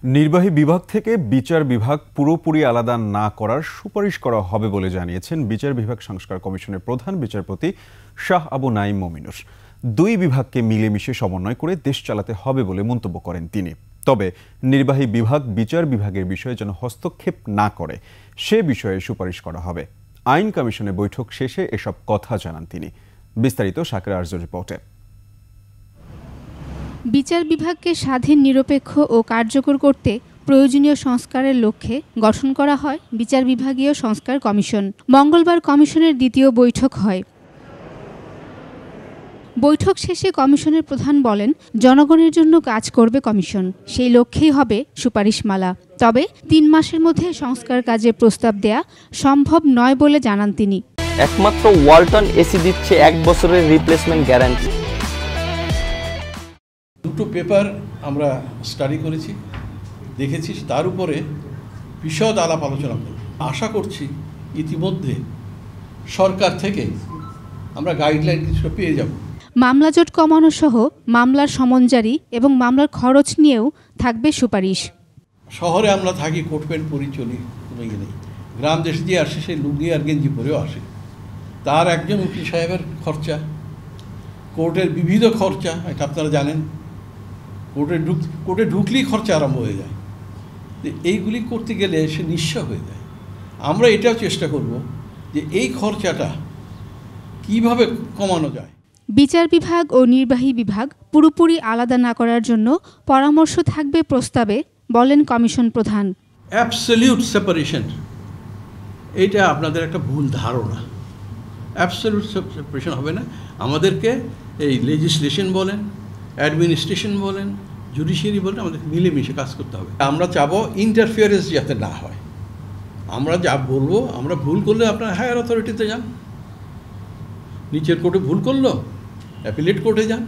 নির্বাহী বিভাগ থেকে বিচার বিভাগ পুরোপুরি আলাদা না করার সুপারিশ করা হবে বলে জানিয়েছেন বিচার বিভাগ সংস্কার কমিশনের প্রধান বিচারপতি শাহ আবু নাঈম মমিনুর। দুই বিভাগকে মিলেমিশে সমন্বয় করে দেশ চালাতে হবে বলে মন্তব্য করেন তিনি। তবে নির্বাহী বিভাগ বিচার বিভাগের বিষয়ে যেন হস্তক্ষেপ না করে সে বিষয়ে সুপারিশ করা হবে। আইন কমিশনের বৈঠক শেষে এসব কথা জানান তিনি। বিস্তারিত শাকিরা আরজুর রিপোর্টে। বিচার বিভাগকে স্বাধীন, নিরপেক্ষ ও কার্যকর করতে প্রয়োজনীয় সংস্কারের লক্ষ্যে গঠন করা হয় বিচার বিভাগীয় সংস্কার কমিশন। মঙ্গলবার কমিশনের দ্বিতীয় বৈঠক হয়। বৈঠক শেষে কমিশনের প্রধান বলেন, জনগণের জন্য কাজ করবে কমিশন, সেই লক্ষ্যেই হবে সুপারিশমালা। তবে ৩ মাসের মধ্যে সংস্কার কাজের প্রস্তাব দেয়া সম্ভব নয় বলে জানান তিনি। একমাত্র ওয়ালটন এসি দিচ্ছে 1 বছরের রিপ্লেসমেন্ট গ্যারান্টি। দুটো পেপার আমরা স্টাডি করেছি, দেখেছি, তার উপরে বিশদ আলাপ আলোচনা করব। আশা করছি ইতিমধ্যে সরকার থেকে আমরা গাইডলাইন কিছুটা পেয়ে যাব। মামলা জট কমানো সহ মামলার সমনজারি এবং মামলার খরচ নিয়েও থাকবে সুপারিশ। শহরে আমরা থাকি, কোট প্যান্ট পরি চলি, কোনো ইয়ে নেই। গ্রাম দেশ দিয়ে আসে, সে লুঙ্গি আর গেঞ্জি পরেও আসে। তার একজন উকিল সাহেবের খরচা, কোর্টের বিবিধ খরচা, এটা আপনারা জানেন। কোর্টে ঢুকলেই খরচা আরম্ভ হয়ে যায়। এইগুলি করতে গেলে সে নিঃস্ব হয়ে যায়। আমরা এটাও চেষ্টা করব যে এই খরচাটা কিভাবে কমানো যায়। বিচার বিভাগ ও নির্বাহী বিভাগ পুরোপুরি আলাদা না করার জন্য পরামর্শ থাকবে প্রস্তাবে, বলেন কমিশন প্রধান। অ্যাবসলিউট সেপারেশন, এইটা আপনাদের একটা ভুল ধারণা। অ্যাবসলিউট সেপারেশন হবে না। আমাদেরকে এই লেজিসলেশন বলেন, অ্যাডমিনিস্ট্রেশন বলেন, জুডিশিয়ারি বলেন, আমাদেরকে মিলেমিশে কাজ করতে হবে। আমরা চাবো ইন্টারফিয়ারেন্স যাতে না হয়। আমরা যা বলবো, আমরা ভুল করলে আপনার হায়ার অথরিটিতে যান, নিচের কোর্টে ভুল করলো অ্যাপিলেট কোর্টে যান।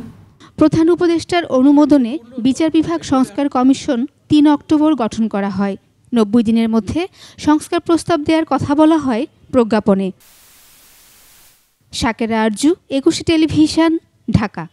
প্রধান উপদেষ্টার অনুমোদনে বিচার বিভাগ সংস্কার কমিশন ৩ অক্টোবর গঠন করা হয়। ৯০ দিনের মধ্যে সংস্কার প্রস্তাব দেওয়ার কথা বলা হয় প্রজ্ঞাপনে। শাকিরা আরজু, একুশে টেলিভিশন, ঢাকা।